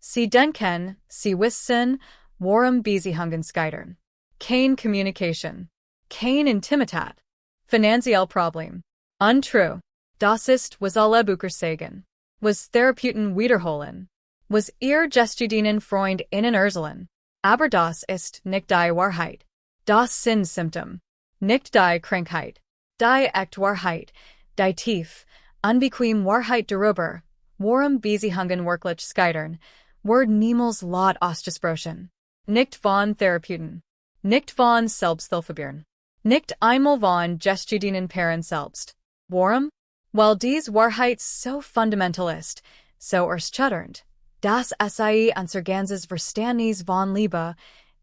Sie denken, sie wissen, warum Beziehungen scheitern. Kommunikation. Kein Intimität. Finanziell Problem. Untreue. Das ist, was alle Bücher sagen. Was Therapeuten wiederholen. Was ihr gestudienen Freund innen erzählen. Aber das ist nicht die Wahrheit. Das sind Symptome. Nicht die Krankheit. Die echte Wahrheit. Die tief, unbequeme Wahrheit darüber, warum Beziehungen wirklich scheitern, wird niemals laut ausgesprochen. Nicht von Therapeuten. Nicht von Selbsthilfebüchern. Nicht einmal von gestudienen Paaren selbst. Warum? Weil diese Wahrheit so fundamental ist, so erschütternd, dass sie unser ganzes Verständnis von Liebe,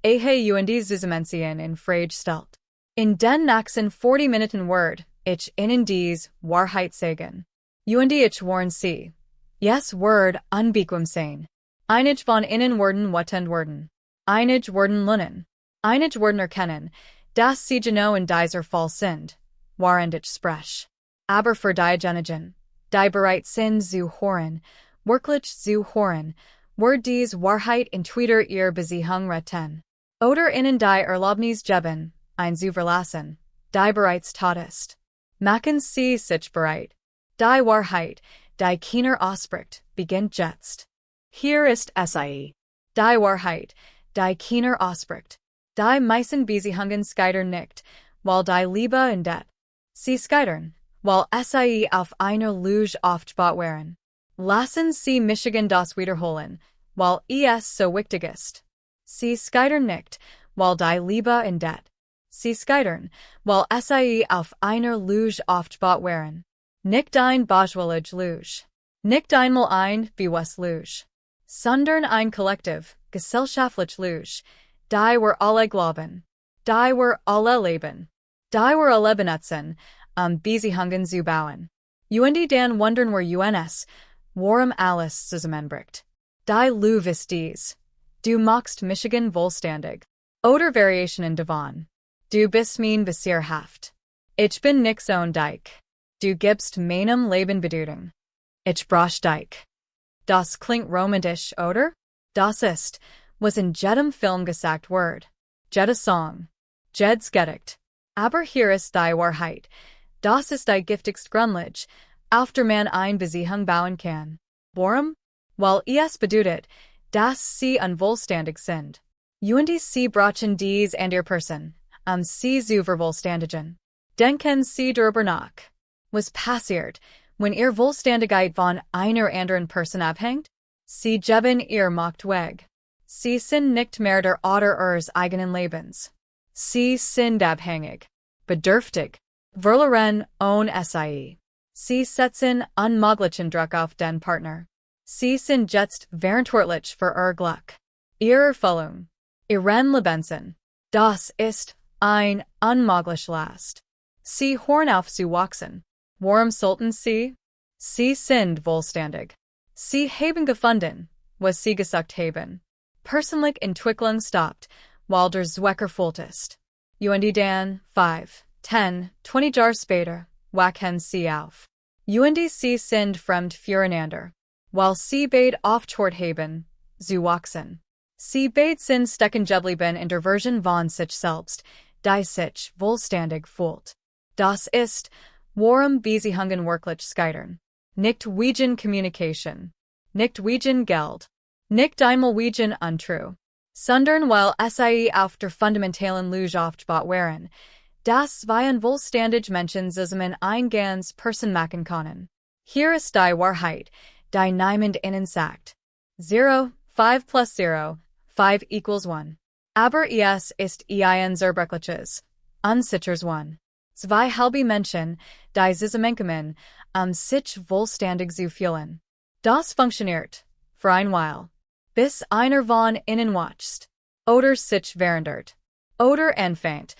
ehe und Zusammenziehen in Frage stellt. In den nächsten 40 Minuten wird ich Ihnen diese Wahrheit sagen. Und ich warn Sie. Yes wird unbequem sein. Einige von Ihnen werden wütend werden. Einige werden lernen. Einige werden erkennen, dass Sie genau in dieser Fall sind, während ich spreche. Aber für diejenigen, die bereit sind zu hören, wirklich zu hören, wird diese Wahrheit in Twitter Ihre Beziehung retten. Oder Ihnen die Erlaubnis geben, ein zu verlassen, die bereits tot ist. Machen Sie sich bereit. Die Wahrheit, die keiner ausspricht, beginnt jetzt. Hier ist sie. Die Wahrheit, die keiner ausspricht. Die meisten Beziehungen scheitern nicht, weil die Liebe in det. Sie scheitern, weil sie auf einer Lüge aufgebaut waren. Lassen Sie mich das wiederholen, weil es so wichtig ist. Sie scheitern nicht, weil die Liebe in det. Sie scheitern, weil sie auf einer Lüge aufgebaut waren. Nicht ein böswillige Lüge. Nicht einmal ein bewusste Lüge. Sondern ein kollektiv, gesellschaftliche Lüge, die wir alle glauben. Die wir alle leben. Die wir alle benutzen, Beziehungen zu bauen. Und dann wundern wir uns, warum alles zusammenbricht. Die Lüge ist dies. Du machst mich vollständig. Oder Variationen davon. Du bist mein Beziehungshaft. Ich bin nicht so dich. Du gibst meinem Leben Bedeutung. Ich brauch dich. Das klingt romantisch, oder? Das ist, was in jedem Film gesagt wird. Jede Song. Jedes Gedicht. Aber hier ist die Wahrheit. Das ist die giftigste Grundlage, auf der man ein Beziehung bauen kann. Warum? Weil es bedeutet, dass sie unvollständig sind. Und sie brauchen dies and ihr Person. Sie zu vervollständigen. Denken Sie darüber nach. Was passiert, wenn ihr Vollständigkeit von einer anderen Person abhängt? Sie geben ihr Macht weg. Sie sind nicht mehr der Oder ihres eigenen Lebens. Sie sind abhängig. Bedürftig. Verloren ohne sie. Sie setzen unmöglichen Druck auf den Partner. Sie sind jetzt verantwortlich für ihr Glück. Ihre Erfüllung. Ihren Lebensen. Das ist ein unmöglich Last. Sie hören auf zu wachsen. Warum sollten Sie? Sie sind vollständig. Sie haben gefunden, was Sie gesagt haben. Persönliche Entwicklung stoppt, weil der Zweck erfüllt ist. Und dann, 5, 10, 20 Jahre später, wachen Sie auf. Und Sie sind fremd füreinander. Weil Sie beide aufgehört haben, zu wachsen. Sie beide sind stecken geblieben in der Version von sich selbst, die sich vollständig fühlt. Das ist, warum Beziehungen wirklich scheitern. Nicht wegen Kommunikation. Nicht wegen Geld. Nicht einmal wegen Untreue. Sondern weil sie auf der fundamentalen Lüge aufgebaut waren, dass zwei unvollständige Menschen zusammen ein ganz Person machen können. Hier ist die Wahrheit, die niemand ihnen sagt. 0, 5 plus 0, 5 equals 1. Aber es ist ein zerbrechliches, unsicheres 1. Zwei halbe Menschen, die zusammenkommen, sich vollständig zu fühlen. Das funktioniert, für ein Weile. Bis einer von ihnen wächst. Oder sich verändert. Oder anfängt,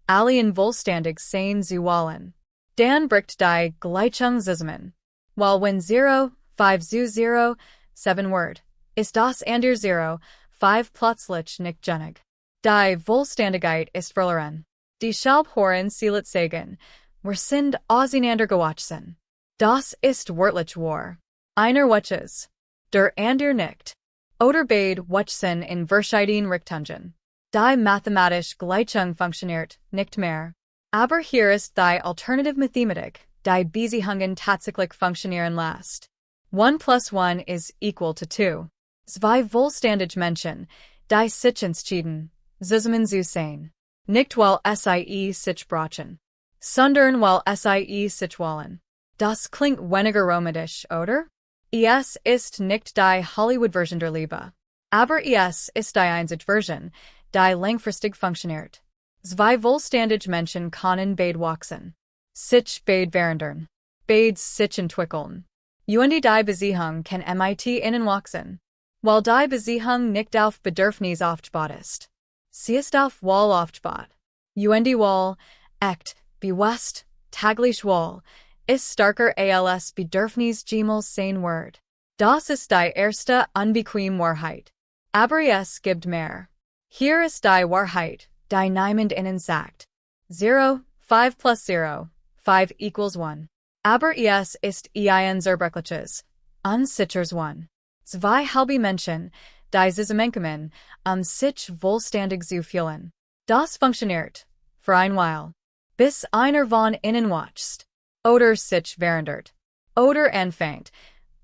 alle vollständig sein zu wollen. Dann bricht die Gleichung zusammen. Weil wenn 0, 5 zu 0, 7 wird, ist das andere 0, 5 plötzlich nicht gängig. Die Vollständigkeit ist verloren. Die Schalbhoren sielet sagen, wir sind auseinandergewachsen. Das ist wörtlich wahr. Einer watches. Der andere nicht. oder beide wachsen in verschiedenen Richtungen. Die mathematisch Gleichung funktioniert nicht mehr. Aber hier ist die Alternative Mathematik, die Beziehungen tatsächlich funktionieren lässt. 1 plus 1 is equal to 2. Zwei vollständige Menschen, die sich entschieden, zusammen zu sein. Nicht weil sie sich brauchen, sondern weil sie sich wollen. Das klingt weniger romantisch, oder? Es ist nicht die Hollywood-Version der Liebe. Aber es ist die einzige Version, die langfristig funktioniert. Zwei vollständige Menschen können beide wachsen. Sich beide verändern. Beide sich entwickeln. Und die Beziehung kann mit innen wachsen. Weil die Beziehung nicht auf Bedürfnis aufgebaut ist. Sie ist auf Wahl aufgebaut. Und die Wahl, echt, bewusst, täglich Wahl, ist stärker als Bedürfnis jemals sein wird. Das ist die erste unbequeme Wahrheit. Aber es gibt mehr. Hier ist die Wahrheit, die niemand innen sagt. 0, 5 plus 0, 5 equals 1. Aber es ist ein zerbrechliches, unsicheres 1. Zwei halbe Menschen, die zusammenkommen, sich vollständig zu fühlen. Das funktioniert, für ein Weile. Bis einer von innen wächst. Oder sich verändert. Oder anfängt,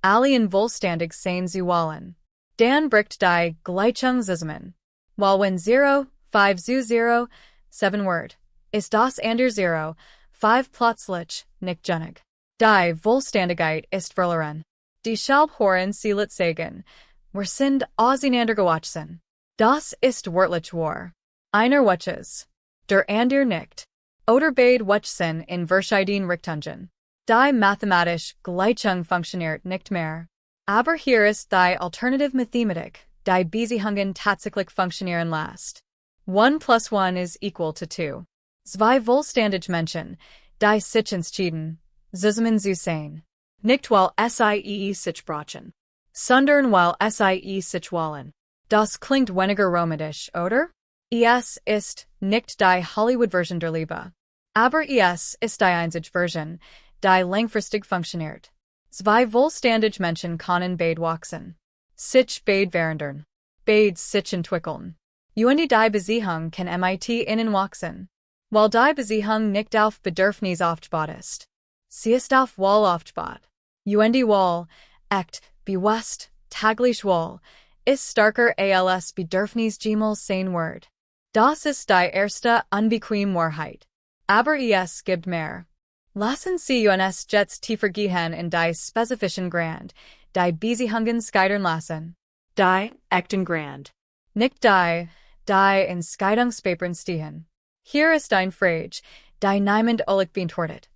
allen vollständig sein zu wollen. Dann bricht die Gleichung zusammen. Weil wenn 0, 5 zu 0, 7 wird, ist das andere 0, 5 plötzlich nicht genieg. Die Vollständigkeit ist verloren. Die Schalbhoren sie sagen, wir sind auseinandergewachsen. Das ist wörtlich wahr. Einer wächst, der andere nicht. Oder beide wachsen in verschiedenen Richtungen. Die mathematisch Gleichung funktioniert nicht mehr. Aber hier ist die Alternative Mathematik, die Beziehungen tatsächlich funktionieren lässt. 1 plus 1 is equal to 2. Zwei vollständige Menschen, die sich entschieden, zusammen zu sein. Nicht weil sie sich brauchen, sondern weil sie sich wollen. Das klingt weniger romantisch, oder? Es ist nicht die Hollywood-Version der Liebe. Aber es ist die einzige Version, die langfristig funktioniert. Zwei vollständige Menschen können beide wachsen. Sich beide verändern. Beide sich entwickeln. Und die Beziehung kann mit innen wachsen. Weil die Beziehung nicht auf Bedürfnis aufgebaut ist. Sie ist auf Wahl aufgebaut. Und die Wahl, echt, bewusst, täglich Wahl, ist stärker als Bedürfnis jemals sein wird. Das ist die erste unbequeme Wahrheit. Aber es gibt mehr. Lassen Sie uns jetzt tiefer gehen in die spezifischen Gründe, die Beziehungen scheitern lassen. Die echten Gründe. Nicht die in Scheidungspapern stehen. Hier ist ein Frage, die niemand beantwortet.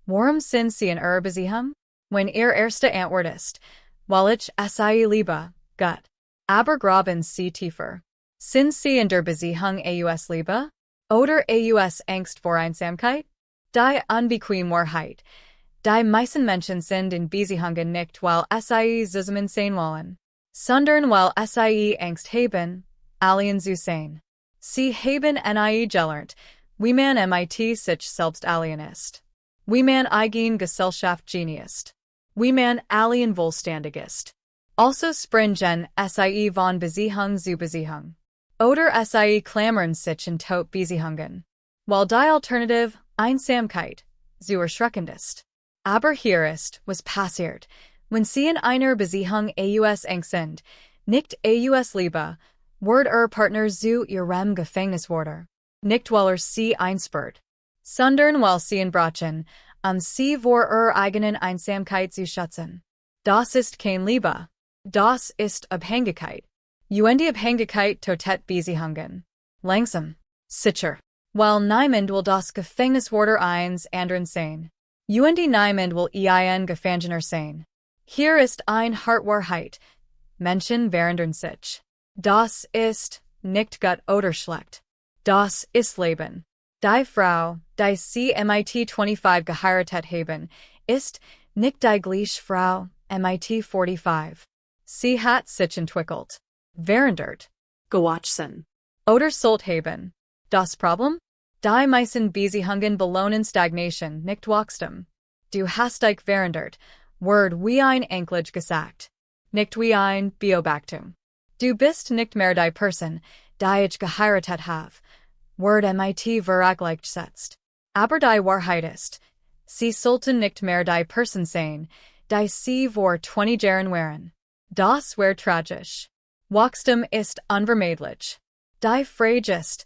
Warum sind Sie in Ihrer Beziehung? Wenn Ihr erste Antwort ist, weil ich sie liebe, Gott. Aber graben Sie tiefer. Sind Sie in der Beziehung aus Liebe? Oder aus Angst vor Einsamkeit? Die unbequeme Wahrheit. Die meisten Menschen sind in Beziehungen nicht, weil sie zusammen sein wollen, sondern weil sie Angst haben, allen zu sein. Sie haben nie gelernt, wie man mit sich selbst alien ist. Wie man eigen Gesellschaft genießt. Wie man alien vollständig ist. Also springen sie von Beziehung zu Beziehung. Oder sie klammern sich in tot Beziehungen. Weil die Alternative, Einsamkeit, zu erschreckend ist. Aber hier ist, was passiert, wenn Sie in einer Beziehung aus Angst sind, nicht aus Liebe, wird Ihr Partner zu Ihrem Gefängnis werden. Nicht weil Sie einsperrt, sondern weil Sie ihn brauchen, Sie vor Ihrer eigenen Einsamkeit zu schützen. Das ist kein Liebe. Das ist Abhängigkeit. Und die Abhängigkeit tötet Beziehungen. Langsam. Sicher. Weil niemand will das Gefängnis werden eins anderen sein. Und die niemand will ein Gefangener sein. Hier ist ein Wahrheit. Menschen verändern sich. Das ist nicht gut oder schlecht. Das ist Leben. Die Frau, die Sie mit 25 geheiratet haben, ist nicht die gleiche Frau mit 45. Sie hat sich entwickelt. Verändert. Gewachsen. Oder sollt haben. Das Problem? Die meisten Beziehungen belohnen Stagnation, nicht Wachstum. Du hast dich verändert, wird wie ein Anklage gesagt. Nicht wie ein Beobachtung. Du bist nicht mehr die Person, die ich geheiratet habe. Word mit vervollständigst. Aber die Wahrheit ist, sie sollten nicht mehr die Person sein, die sie vor 20 Jahren waren. Das wäre tragisch. Wachstum ist unvermeidlich. Die Frage ist,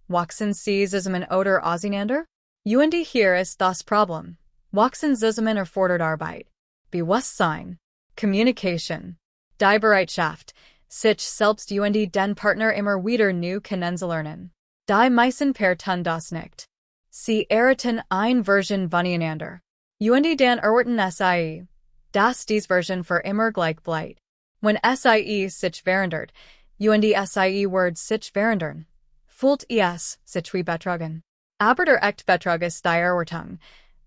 wachsen sie zusammen oder auseinander? Und hier ist das Problem. Wachsen zusammen erfordert Arbeit, Bewusstsein, Kommunikation, die Bereitschaft, sich selbst und den Partner immer wieder neu kennenzulernen. Die meisten tun das nicht. Sie erwarten eine Version voneinander. Und dann erwarten sie, dass diese Version für immer gleich bleibt. Wenn sie sich verändert, und sie wird sich verändern, fühlt es sich wie betrogen. Aber der echte Betrug ist die Erwartung,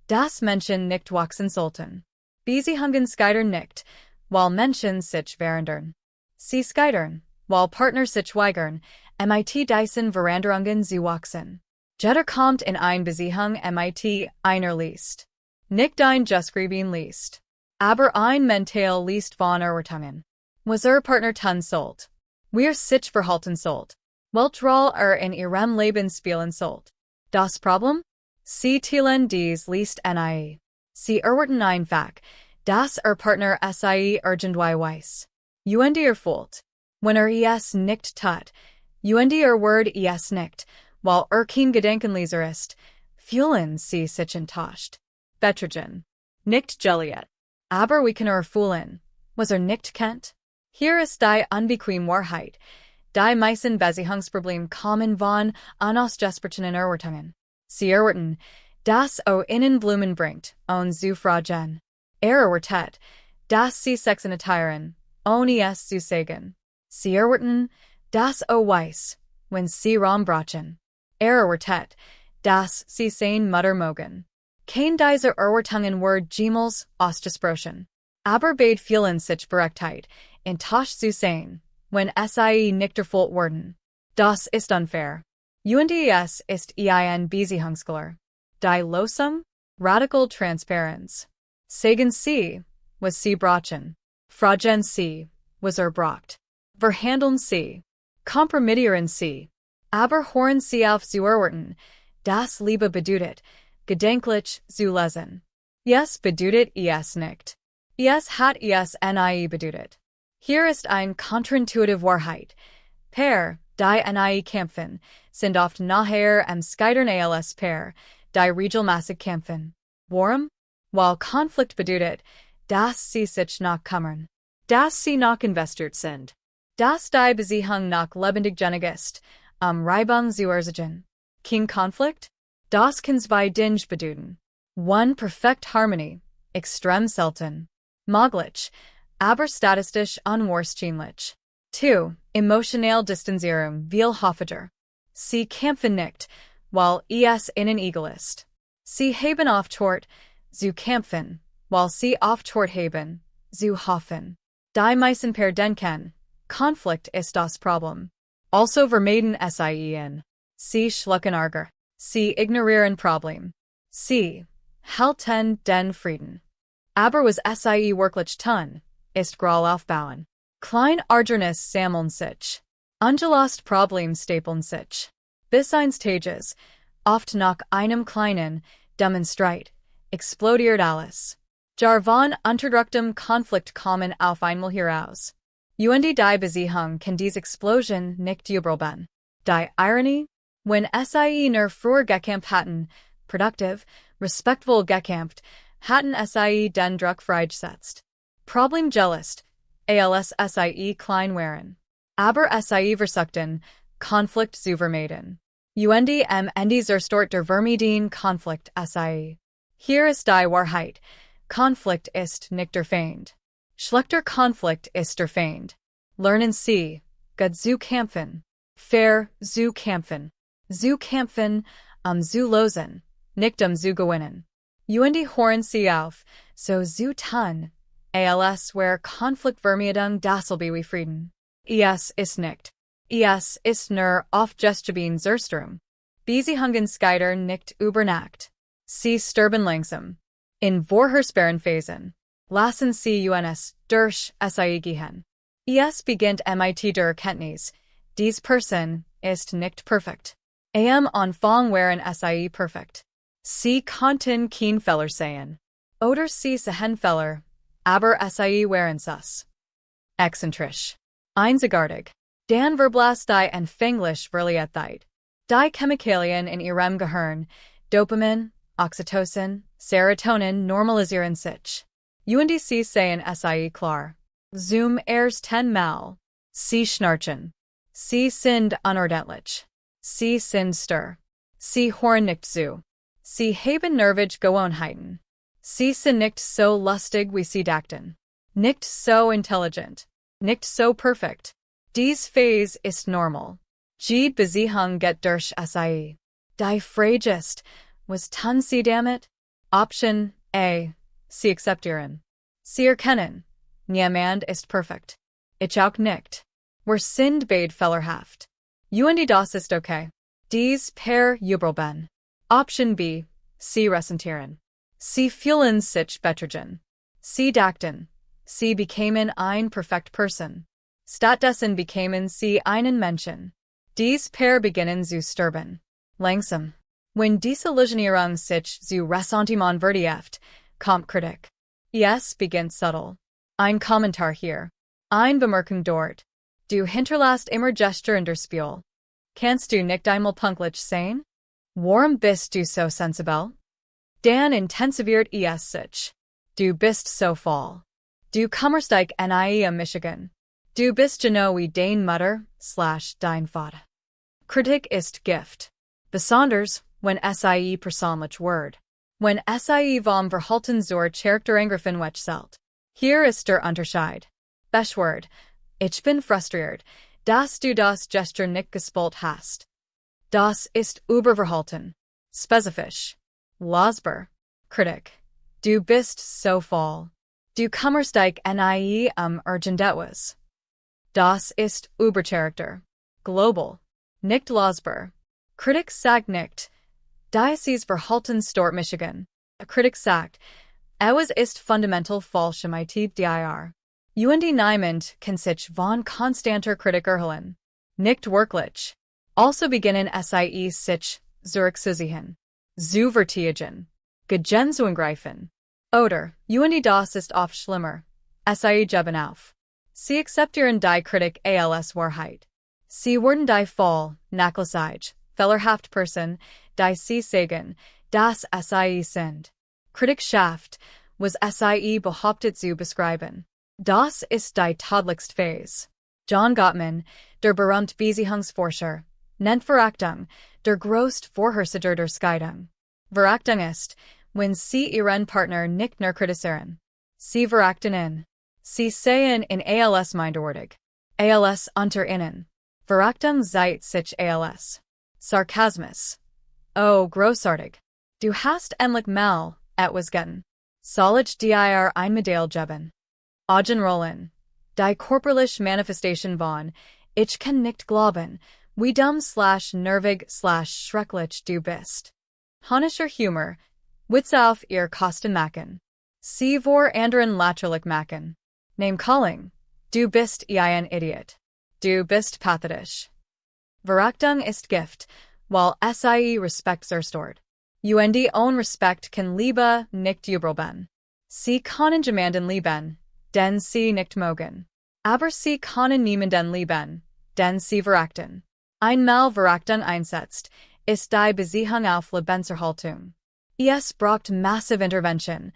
dass Menschen nicht wachsen sollten. Beziehungen scheitern nicht, weil Menschen sich verändern. Sie scheitern, weil Partner sich weigern, mit diesen Veränderungen zu wachsen. Jeder kommt in eine Beziehung mit einer List. Nicht ein geschrieben List, aber ein mental List von Erwartungen. Was Partner tun sollt. Wir sich verhalten sollt. Welche Rolle in ihrem Leben spielen sollt. Das Problem? Sie teilen dies List nie. Sie erwarten einfach, dass Partner sie irgendwie weiß. Und fühlt, wenn es nicht tut, und wird es nicht, weil kein Gedankenleser ist, fühlen sie sich enttäuscht. Betrogen. Nicht geliert. Aber wie kann fühlen, was nicht kennt? Hier ist die unbequeme Wahrheit. Die meisten Beziehungsprobleme kommen von unausgesprochenen Erwartungen. Sie erwarten, dass ihnen Blumen bringt, und zu fragen. Erwartet, dass sie Sex teilen, ohne es zu sagen. Sie erwarten, dass weiß, wenn sie Raum brauchen. Erwartet, dass sie sein Mutter mögen. Kein dieser Erwartungen wird jemals ausgesprochen. Aber beide fühlen sich berechtigt, enttäuscht zu sein, wenn sie nicht erfüllt werden. Das ist unfair. Und es ist ein Beziehungsfehler. Die Lösung? Radical Transparenz. Sagen sie, was sie brauchen. Fragen sie, was braucht. Verhandeln sie. Kompromittieren sie. Aber hören sie auf zu erwarten, das Liebe bedeutet, gedanklich zu lesen. Es bedeutet es nicht. Es hat es nie bedeutet. Hier ist eine kontraintuitive Wahrheit. Pair, die nie kämpfen, sind oft nachher am scheitern als Pair, die regelmäßig kämpfen. Warum? Weil Konflikt bedeutet, dass sie sich noch kümmern. Dass sie noch investiert sind. Dass die Beziehung noch lebendig genug ist, Reibung zu erzielen. Kein Konflikt? Das kann zwei Dinge bedeuten. One perfect harmony, extrem selten. Möglich, aber statistisch unwahrscheinlich. 2. Emotionale Distanzierung viel häufiger. Sie kämpfen nicht, weil es ihnen egal ist. Sie haben aufgehört, zu kämpfen, weil sie aufgehört haben, zu hoffen. Die meisten Paare denken, Konflikt ist das Problem. Also vermeiden sie. Sie schlucken Ärger. Sie ignorieren Problem. Sie halten den Frieden. Aber was sie wirklich tun, ist Groll aufbauen. Klein Ärgernis sammeln sich. Ungelöst Problem stapeln sich. Bis eines Tages, oft nach einem kleinen, dummen Streit, explodiert alles. Von unterdrücktem Konflikt kommen auf einmal heraus. Und die Beziehung kann diese Explosion nicht überleben. Die Ironie? Wenn sie nur früher gekämpft hatten, produktiv, respektvoll gekämpft, hatten sie den Druck freigesetzt. Problem gelöst, als sie klein waren. Aber sie versuchten, Konflikt zu vermeiden. Und am Ende zerstört der Vermeiden Konflikt sie. Hier ist die Wahrheit. Konflikt ist nicht der Feind. Schlechter Konflikt ist der Feind. Lernen Sie, gut zu kämpfen. Fair zu kämpfen. Zu kämpfen, zu lösen, nicht zu gewinnen. Und hören Sie auf, so zu tun, als wär Konfliktvermeidung dasselbe wie Frieden. Es ist nicht. Es ist nur aufgestanden Zerstörung. Beziehungen scheitern nicht über Nacht. Sie sterben langsam. In vorhersehbaren Phasen. Lassen Sie uns durch sie gehen. Es beginnt mit der Erkenntnis, dies Person ist nicht perfekt. Am Anfang waren sie perfekt. Sie konnten kein Fehler sehen. Oder sie sehen Fehler, aber sie waren sus. Exzentrisch. Einzigartig. Dan verblas die empfänglich Verliebtheit. Die Chemikalien in ihrem Gehirn, Dopamin, Oxytocin, Serotonin normalisieren sich. Und sie sehen sie klar. Zum ersten Mal. Sie schnarchen. Sie sind unordentlich. Sie sind stur. Sie hören nicht zu. Sie haben nervige Gewohnheiten. Sie sind nicht so lustig wie sie dachten. Nicht so intelligent. Nicht so perfekt. Dies Phase ist normal. Die Beziehung geht durch sie. Die Frage ist, was tun sie damit? Option A. Sie akzeptieren. Sie erkennen. Niemand ist perfekt. Ich auch nicht. Wir sind beide fehlerhaft. Und das ist okay. Dies per Übelben. Option B. Sie resentieren. Sie fühlen sich betrogen. Sie dachten. Sie bekamen ein perfekt Person. Stattdessen bekamen sie einen Menschen. Dies per beginnen zu sterben. Langsam. Wenn Desillusionierung sich zu Ressentiment vertieft, kommt Kritik. Es beginnt subtle. Ein Kommentar hier. Ein Bemerkung dort. Du hinterlässt immer Gestur in der Spiel. Kannst du nicht einmal pünktlich sein? Warum bist du so sensibel? Dan intensiviert es sich. Du bist so voll. Du kommst dich nie Michigan. Du bist genau wie dein Mutter / dein Vater. Kritik ist Gift. Besonders, wenn sie persönlich wird. Wenn sie vom Verhalten zur Charakterangriffen wechselt. Hier ist der Unterschied. Beschwert. Ich bin frustriert, dass du das Gestur nicht gespielt hast. Das ist Überverhalten. Spezifisch. Losbar. Kritik. Du bist so voll. Du kommst dich nie Urgentetwas. Das ist Übercharakter. Global. Nicht losbar. Kritik sagt nicht. Dieses Verhalten stört Michigan. Kritik sagt. Es ist fundamental falsch mit dir. Und niemand kann sich von konstanter Kritik erholen. Nicht wirklich. Also beginnen sie sich zurückzuziehen. Zu vertigen. Gegen zu angreifen. Oder, und das ist oft schlimmer. Sie geben auf. Sie akzeptieren die Kritik als Wahrheit. Sie werden die voll, nachlässig, fehlerhaft Person, die sie sagen, dass sie sind. Kritik schafft, was sie behauptet zu beschreiben. Das ist die todlichste Phase. John Gottman, der berühmte Beziehungsforscher, nennt Verachtung, der größte Vorherrscher der Scheidung. Verachtung ist, wenn sie ihren Partner nicht nur kritisieren. Sie verachten ihn. Sie sehen in als minderwertig. Als unter ihnen. Verachtung seit sich als. Sarkasmus. Oh, großartig. Du hast endlich mal etwas getan. Soll ich dir ein Medaille geben? Augenrollen. Die körperliche Manifestation von, ich kann nicht glauben, wie dumm / nervig / schrecklich du bist. Hanischer Humor. Witz auf ihr Kosten machen. Sie vor anderen lächerlich machen. Name calling. Du bist ein Idiot. Du bist pathetisch. Verachtung ist Gift, while sie Respekt zerstört. Und ohne Respekt kann Liebe nicht übelben. Sie können jemanden lieben, denn sie nicht mögen. Aber sie können niemanden lieben, denn sie verachten. Einmal Verachtung einsetzt, ist die Beziehung auf Lebenserhaltung. Es braucht massive Intervention,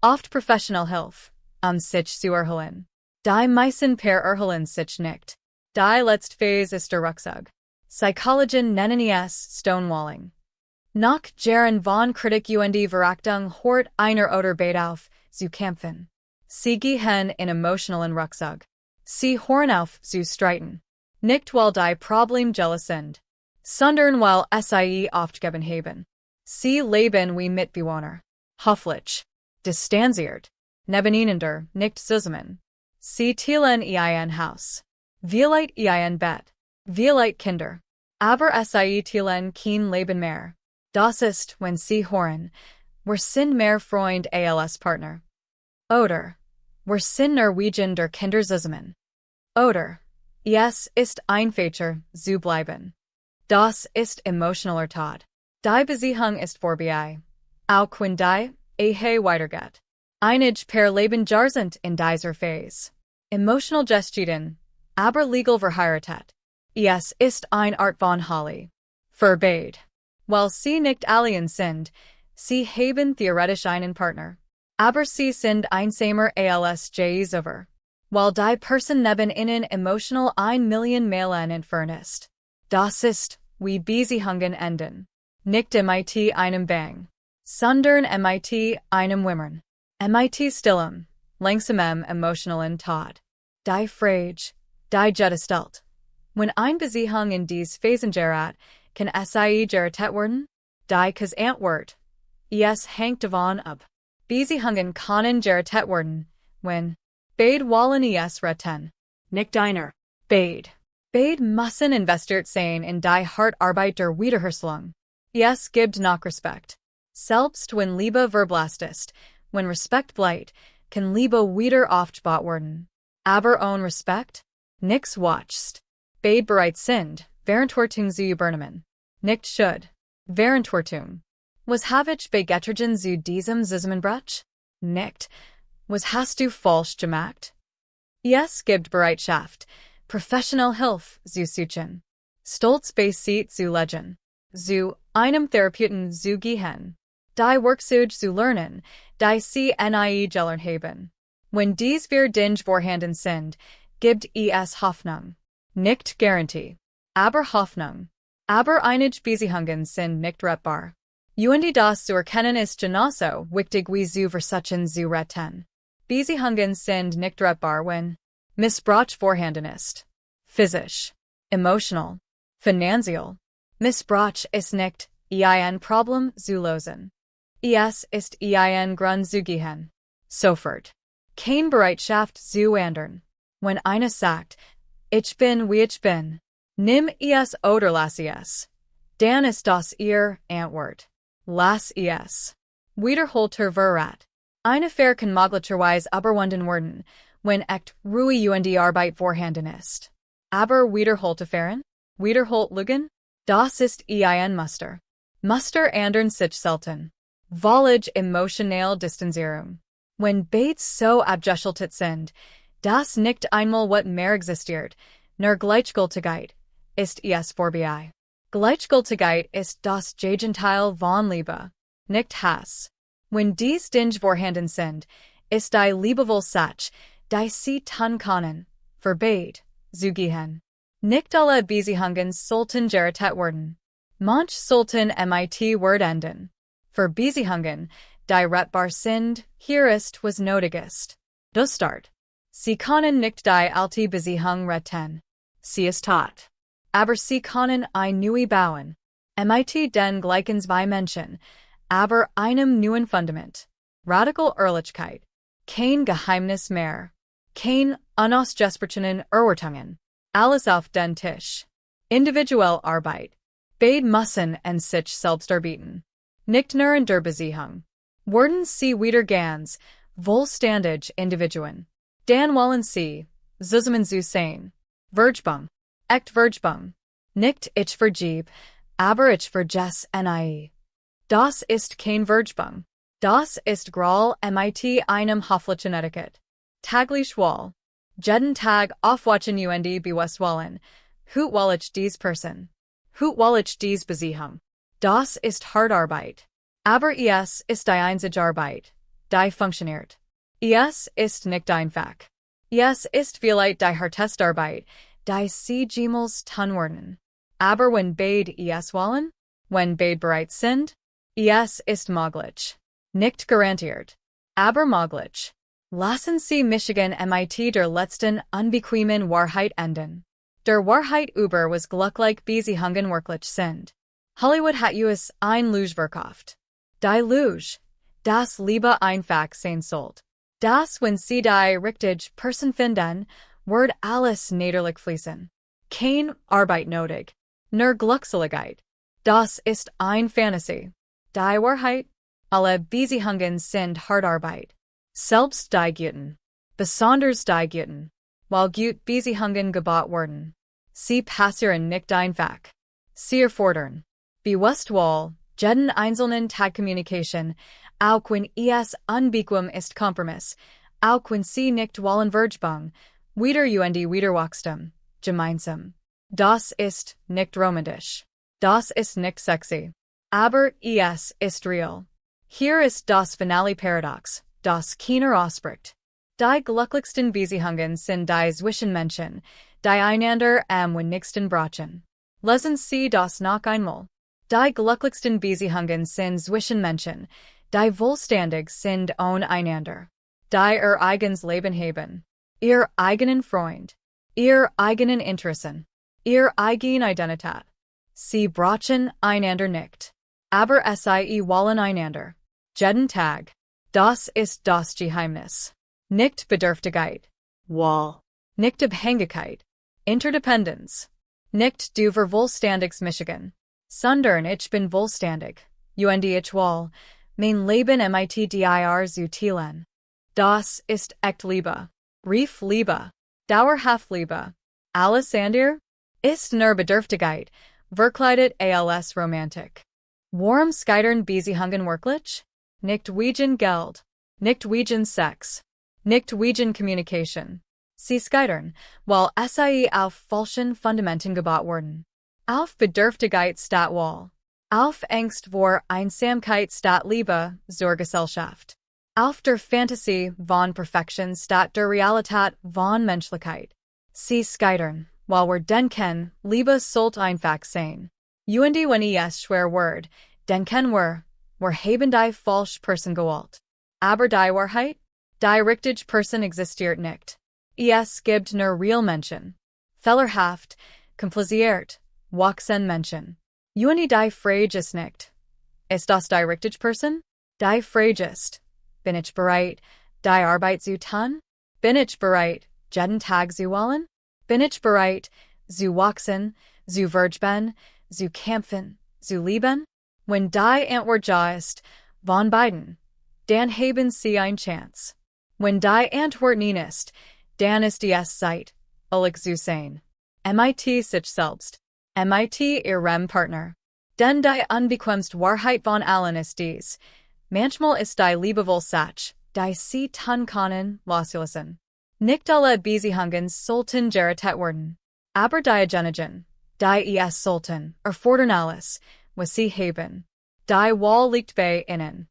oft professional Hilfe, sich zu erholen. Die meisten per erholen sich nicht. Die letzte Phase ist der Rückzug. Psychologien nennen es Stonewalling. Nach Jahren von Kritik und Verachtung hört einer oder beide auf, zu kämpfen. Sie gehen in emotionalen Rückzug. Sie hören auf zu streiten. Nicht weil die Problem jealous sind, sondern weil sie aufgegeben haben. Sie leben wie Mitbewohner. Höflich. Distanziert. Nebeneinander, nicht zusammen. Sie teilen ein Haus. Vielleicht ein Bett. Vielleicht Kinder. Aber sie teilen kein Leben mehr. Das ist, wenn sie hören, wir sind mehr Freund als Partner. Oder, wir sind Norwegian der Kinder zusammen. Oder. Es ist ein Feature, zu bleiben. Das ist emotionaler Tod. Die Beziehung ist vorbei. Auch wenn die Ehe weitergeht. Einige per Leben sind in dieser Phase. Emotional Gestiden, aber legal verheiratet. Es ist ein Art von Holly. Verbade. Weil sie nicht alien sind, sie haben theoretisch einen Partner. Aber sie sind einsamer als je zuvor. Weil die Person neben ihnen emotional 1 Million Meilen entfernt ist. Das ist, wie Beziehungen enden. Nicht mit einem Bang. Sondern mit einem Wimmern. Mit stillem, langsamem emotionalen Tod. Die Frage, die Gedestelt. Wenn ein Beziehung in dies Phasen gerät, kann sie gerettet werden? Die Kas Antwort. Es hängt davon ab. Beziehungen können gerettet werden, wenn beide wollen es retten. Nicht einer. Beide. Beide müssen investiert sein in die Hartarbeit der Wiederherstellung. Es gibt noch Respekt. Selbst wenn Liebe verblasst ist, wenn Respekt bleibt, kann Liebe wieder aufgebaut werden. Aber ohne Respekt? Nix watchst. Beide bereit sind, Verantwortung zu übernehmen. Nicht should. Verantwortung. Was habe ich bei Getrgen zu diesem Zusammenbruch? Nicht. Was hast du falsch gemacht? Es gibt Bereitschaft, professional Hilfe zu suchen. Stolz bei sie zu legen. Zu einem Therapeuten zu gehen. Die Werkzeuge zu lernen, die sie gelernt haben. Wenn dies wir nicht vorhanden sind, gibt es Hoffnung. Nicht Garantie. Aber Hoffnung. Aber einige Beziehungen sind nicht rettbar. Und das zu erkennen ist genauso wichtig wie zu versuchen zu retten. Beziehungen sind nicht rettbar wenn Missbrauch vorhanden ist. Physisch. Emotional. Finanziell. Missbrauch ist nicht ein Problem zu lösen. Es ist ein Grund zu gehen. Sofort. Keine Bereitschaft zu ändern. Wenn einer sagt, ich bin wie ich bin, nimm es oder lass es. Dann ist das ihr Antwort. Lass es. Wiederholter Verrat. Eine Affäre kann möglicherweise überwunden werden, wenn echt Ruhe und Arbeit vorhanden ist. Aber wiederholte Affären? Wiederholt Lügen? Das ist ein Muster. Muster ändern sich selten. Weil emotionale Distanzierung. Wenn beide so abgeschaltet sind, dass nicht einmal was mehr existiert, nur Gleichgültigkeit, ist es vorbei. Gleichgültigkeit ist das Gegenteil von Liebe, nicht Hass. Wenn dies nicht vorhanden sind, ist die Liebevoll Satz, die sie tun können, für beide, zu gehen. Nicht alle Beziehungen sollten gerettet werden. Manch sollten mit Wort enden. Für Beziehungen, die rettbar sind, hier ist was nötigst. Das Start. Sie können nicht die alte Beziehung retten. Sie ist tot. Aber sie können ein neue bauen. Mit den gleichen zwei Menschen, aber einem neuen Fundament. Radikal Ehrlichkeit. Kein Geheimnis mehr. Kein unausgesprochenen Erwartungen. Alles auf den Tisch. Individuelle Arbeit. Beide müssen en sich selbst arbeiten. Nicht nur in der Beziehung. Werden sie wieder ganz, vollständig Individuen. Dan wollen sie, zusammen zu sein. Vergebung. Echt Vergebung. Nicht ich vergib, aber ich vergesse. Das ist kein Vergebung. Das ist Groll mit einem hofflichen Etiquette. Taglich wohl. Jeden Tag aufwachen und bewusst wollen. Hut will ich dies Person. Hut will ich dies Beziehung. Das ist Hartarbeit. Aber es ist die einzige Arbeit, die funktioniert. Es ist nicht einfach. Es ist vielleicht die harteste Arbeit, die sie jemals tun werden. Aber wenn beide es wollen, wenn beide bereit sind, es ist möglich. Nicht garantiert. Aber möglich. Lassen Sie Michigan mit der letzten unbequemen Wahrheit enden. Der Wahrheit über was glücklich Beziehungen wirklich sind. Hollywood hat us ein Lüge verkauft. Die Lüge, das Liebe einfach sein sollt. Das wenn sie die richtige Person finden, wird alles niederlich fließen. Kein Arbeit nötig. Nur Glückseligkeit. Das ist ein Fantasy. Die Wahrheit, alle Beziehungen sind Hartarbeit. Selbst die Guten. Besonders die Guten. while gut Beziehungen gebaut wurden. Sie passieren nicht einfach. Sie erfordern bewusst jeden einzelnen Tag Kommunikation, auch wenn es unbequem ist Kompromiss, auch wenn sie nicht wollen Vergebung, wieder wieder wachsen, gemeinsam. Das ist nicht romantisch. Das ist nicht sexy. Aber es ist real. Hier ist das finale Paradox, das keiner ausspricht. Die glücklichsten Beziehungen sind die zwischen Menschen, die einander am wenigsten brauchen. Lesen Sie das noch einmal. Die glücklichsten Beziehungen sind zwischen Menschen, die vollständig sind einander. Die ihr eigenes Leben haben. Ihr eigenen Freund. Ihr eigenen Interessen. Ihr eigene Identität. Sie brauchen einander nicht. Aber sie wollen einander. Jeden Tag. Das ist das Geheimnis. Nicht Bedürftigkeit. Wall. Nicht Abhängigkeit. Interdependenz. Nicht du vervollständigst Michigan. Sondern ich bin vollständig. Ich will. Mein Leben mit dir zu teilen. Das ist echt Liebe. Rief Liebe. Dauerhaft Liebe. Alles andere? Ist nur Bedürftigkeit. Verkleidet als Romantik. Warum scheitern Beziehungen wirklich? Nicht wegen Geld. Nicht wegen Sex. Nicht wegen Kommunikation. Sie scheitern, weil sie auf falschen Fundamenten gebaut wurden. Auf Bedürftigkeit statt Wahl. Auf Angst vor Einsamkeit statt Liebe zur Gesellschaft. Auf der Fantasie von Perfektion statt der Realität von Menschlichkeit. Sie scheitern, weil wir denken, Liebe sollte einfach sein. Und wenn es schwer wird, denken wir haben die falsche Person gewählt. Aber die Wahrheit? Die richtige Person existiert nicht. Es gibt nur real Menschen. Fehlerhaft, kompliziert, wachsen Menschen. Und die Frage ist nicht. Ist das die richtige Person? Die Frage ist, bin ich bereit, die Arbeit zu tun? Bin ich bereit, jeden Tag zu wollen? Bin ich bereit, zu wachsen, zu vergeben, zu kämpfen, zu lieben? Wenn die Antwort ja ist, von beiden, dann haben sie eine Chance. Wenn die Antwort nein ist, dann ist es Zeit, ehrlich zu sein. Mit sich selbst. Mit ihrem Partner. Denn die unbequemste Wahrheit von allen ist dies. Manchmal ist die liebevoll Satz, die sie tun können, loslassen. Nicht alle Beziehungen sollten gerettet werden. Aber die Genigen, die es sollten, erfordern alles, was sie haben. Die Wahl liegt bei ihnen.